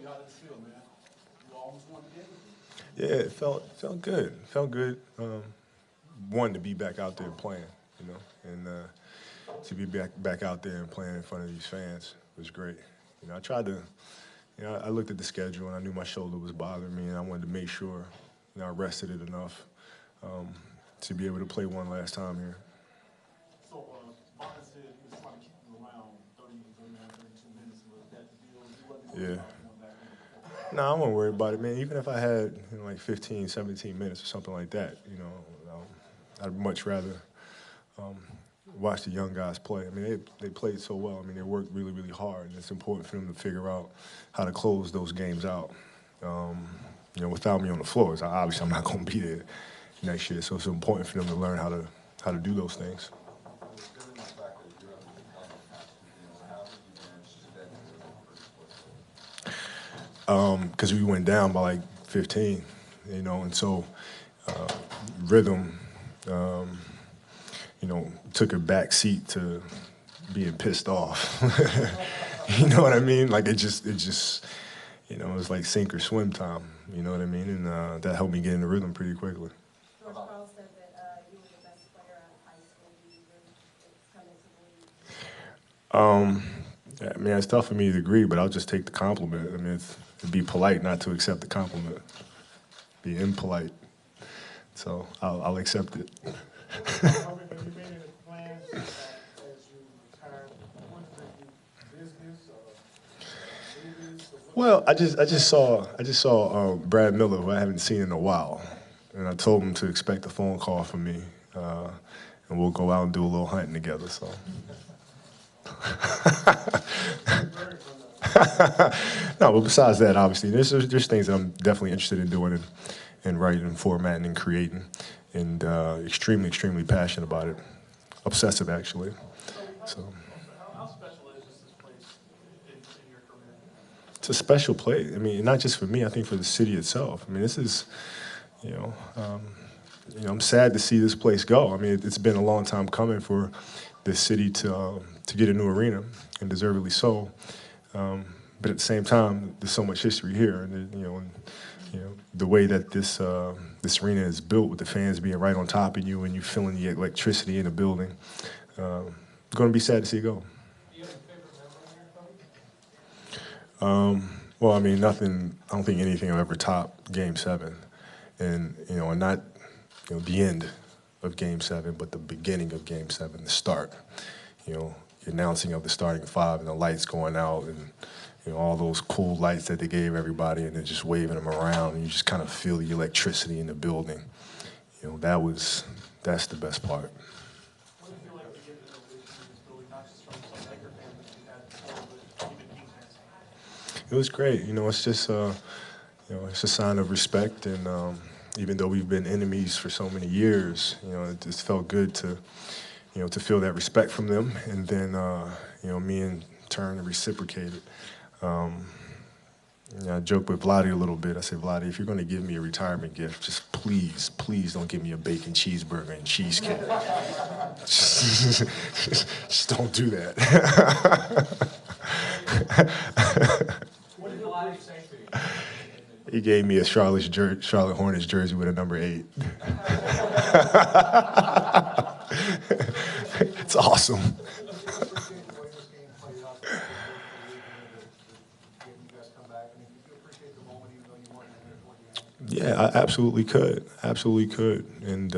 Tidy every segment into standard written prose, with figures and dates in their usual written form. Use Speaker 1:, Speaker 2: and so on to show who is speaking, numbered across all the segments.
Speaker 1: how did it feel, man? You almost won the game.
Speaker 2: Yeah, it felt good. Felt good. Wanted to be back out there playing, and to be back out there and playing in front of these fans was great. I tried to, I looked at the schedule and I knew my shoulder was bothering me, and I wanted to make sure, I rested it enough to be able to play one last time here.
Speaker 1: So, Bryant said he was trying to keep you around 30, 39, 32 minutes. Was that the deal? You wasn't worried
Speaker 2: Yeah.
Speaker 1: about going back in?
Speaker 2: No, I wasn't worried about it, man. Even if I had like 15, 17 minutes or something like that, I'd much rather watch the young guys play. I mean, they played so well. I mean, they worked really, really hard, and it's important for them to figure out how to close those games out. Without me on the floor, obviously I'm not going to be there next year, so it's important for them to learn how to do those things. Because we went down by like 15, and so rhythm, took a back seat to being pissed off. You know what I mean? Like it just, it was like sink or swim time. You know what I mean? And that helped me get in the rhythm pretty quickly.
Speaker 3: George Carl said that you were the best player out of high school. Do you really come into the league?
Speaker 2: I mean, it's tough for me to agree, but I'll just take the compliment. I mean, it'd be polite not to accept the compliment. Be impolite. So I'll accept it.
Speaker 4: Have you made any plans as you retire? What is it, business or movies?
Speaker 2: Well, I just saw Brad Miller, who I haven't seen in a while, and I told him to expect a phone call from me, and we'll go out and do a little hunting together. So. No, but besides that, obviously, there's things that I'm definitely interested in doing and writing and formatting and creating, and extremely, extremely passionate about it. Obsessive, actually. So.
Speaker 1: How special is this place in your career?
Speaker 2: It's a special place. I mean, not just for me. I think for the city itself. I mean, this is, I'm sad to see this place go. I mean, it's been a long time coming for this city to get a new arena, and deservedly so. But at the same time, there's so much history here, and the way that this arena is built, with the fans being right on top of you and you feeling the electricity in the building, going to be sad to see it go.
Speaker 1: Do you have a favorite memory of your coach?
Speaker 2: Well, I mean, nothing. I don't think anything will ever top Game 7, and and not the end of Game 7, but the beginning of Game 7, the start. The announcing of the starting five and the lights going out, and all those cool lights that they gave everybody, and they're just waving them around, and you just kind of feel the electricity in the building. That's the best part.
Speaker 1: What do you feel like to get to know this building, not just from some Laker fans that you had before, but even Kings fans?
Speaker 2: It was great. It's just it's a sign of respect, and even though we've been enemies for so many years, it just felt good to to feel that respect from them, and then me in turn reciprocate it. I joked with Vladdy a little bit. I said, Vladdy, if you're going to give me a retirement gift, just please don't give me a bacon cheeseburger and cheesecake. just don't do that.
Speaker 1: What did Vladdy say to you?
Speaker 2: He gave me a Charlotte Hornets jersey with a number 8. It's awesome. Yeah, I absolutely could. Absolutely could. And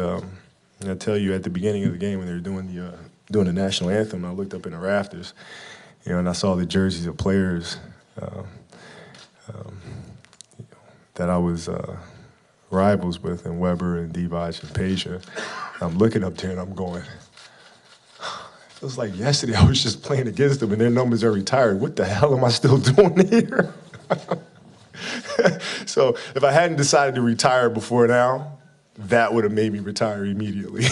Speaker 2: I tell you, at the beginning of the game when they were doing the national anthem, I looked up in the rafters, and I saw the jerseys of players that I was rivals with, and Weber and Divac and Peja. I'm looking up there and I'm going, it was like yesterday I was just playing against them and their numbers are retired. What the hell am I still doing here? So if I hadn't decided to retire before now, that would have made me retire immediately.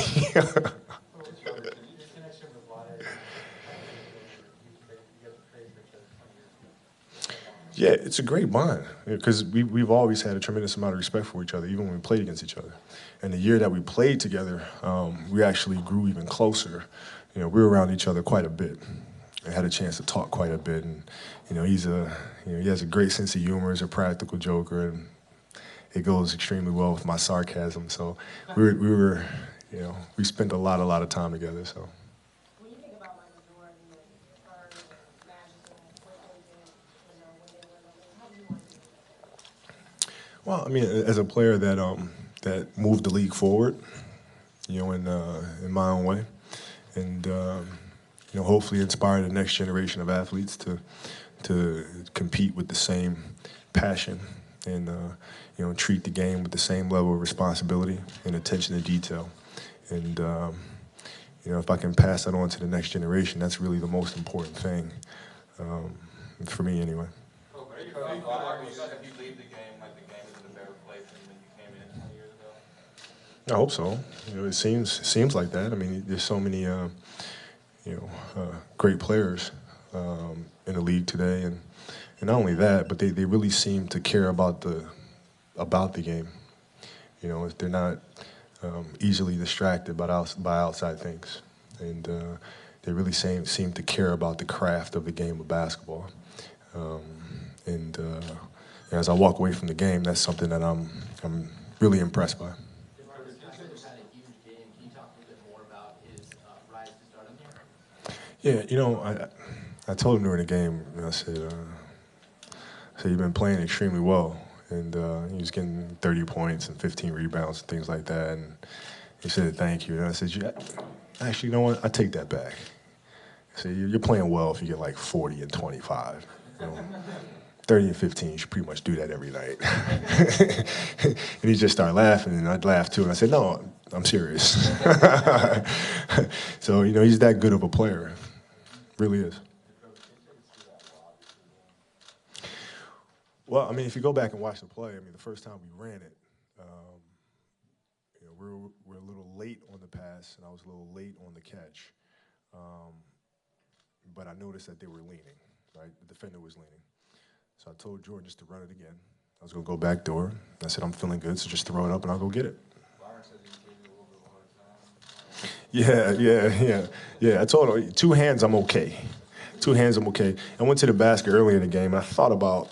Speaker 2: Yeah, it's a great bond because we've always had a tremendous amount of respect for each other, even when we played against each other. And the year that we played together, we actually grew even closer. We were around each other quite a bit. I had a chance to talk quite a bit, and he has a great sense of humor. He's a practical joker, and it goes extremely well with my sarcasm. So we spent a lot of time together. So.
Speaker 3: When you think about Michael Jordan and Bird and Magic and what they did, when they were in the league, how do you want to do that?
Speaker 2: Well, I mean, as a player that moved the league forward, in my own way, and hopefully inspire the next generation of athletes to compete with the same passion and treat the game with the same level of responsibility and attention to detail. And if I can pass that on to the next generation, that's really the most important thing for me, anyway.
Speaker 5: Do you feel like if you leave the game, like the game is in a better place than when you came in 20 years ago?
Speaker 2: I hope so. It seems like that. I mean, there's so many great players in the league today, and not only that, but they really seem to care about the game. They're not easily distracted by outside things, and they really seem to care about the craft of the game of basketball. As I walk away from the game, that's something that I'm really impressed by. Yeah, I told him during the game, I said, you've been playing extremely well. And he was getting 30 points and 15 rebounds and things like that. And he said, thank you. And I said, actually, you know what? I take that back. I said, you're playing well if you get like 40 and 25. 30 and 15, you should pretty much do that every night. And he just started laughing, and I'd laugh too. And I said, no, I'm serious. So, he's that good of a player. Really is. Well, I mean, if you go back and watch the play, I mean, the first time we ran it, we're a little late on the pass, and I was a little late on the catch. But I noticed that they were leaning, right? The defender was leaning. So I told Jordan just to run it again. I was going to go back door. I said, I'm feeling good, so just throw it up, and I'll go get it. Yeah. I told him, 2 hands, I'm okay. 2 hands, I'm okay. I went to the basket early in the game, and I thought about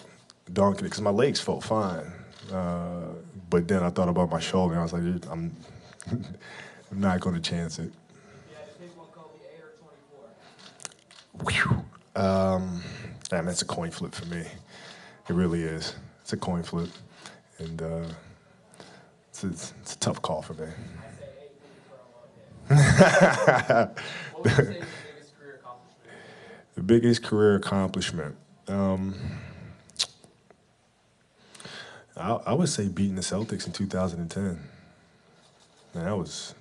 Speaker 2: dunking it because my legs felt fine. But then I thought about my shoulder, and I was like, I'm not going to chance it. Whew. That's a coin flip for me. It really is. It's a coin flip. And it's a tough call for me.
Speaker 1: What would you say is your biggest career accomplishment?
Speaker 2: The biggest career accomplishment. I would say beating the Celtics in 2010. Man, that was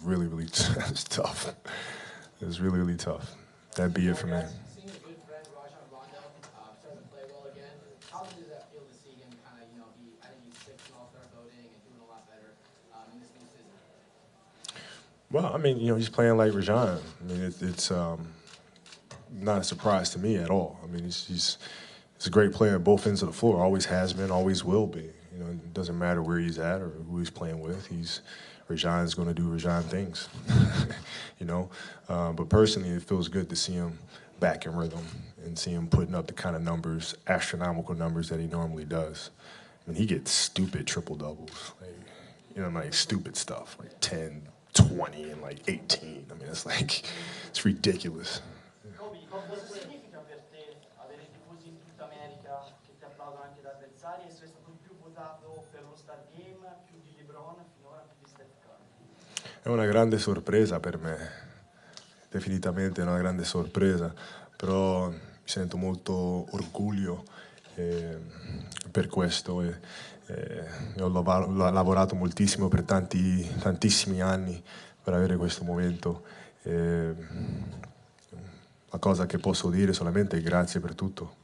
Speaker 2: really that was tough. It was really tough. That'd be it for me.
Speaker 6: Seeing a good friend, Rajon Rondo, starting to play well again. How does that feel to see him kind of, I think he's 6th in All-Star voting and doing a lot better in this new season?
Speaker 2: Well, I mean, he's playing like Rajon. I mean, it's not a surprise to me at all. I mean, he's a great player at both ends of the floor. Always has been, always will be. It doesn't matter where he's at or who he's playing with. Rajon's going to do Rajon things, But personally, it feels good to see him back in rhythm and see him putting up the kind of numbers, astronomical numbers that he normally does. I mean, he gets stupid triple-doubles, like stupid stuff, like 10, 20, and like 18. I mean, it's ridiculous.
Speaker 1: Kobe, cosa significa per te avere tifosi in tutta America che ti applaudono anche da avversari e essere stato il più votato per lo Star Game, più di LeBron, finora più di Steph Curry?
Speaker 2: È una grande sorpresa per me, definitivamente una grande sorpresa, però mi sento molto orgoglio per questo. Ho lavorato moltissimo per tantissimi anni per avere questo momento. La cosa che posso dire solamente è grazie per tutto.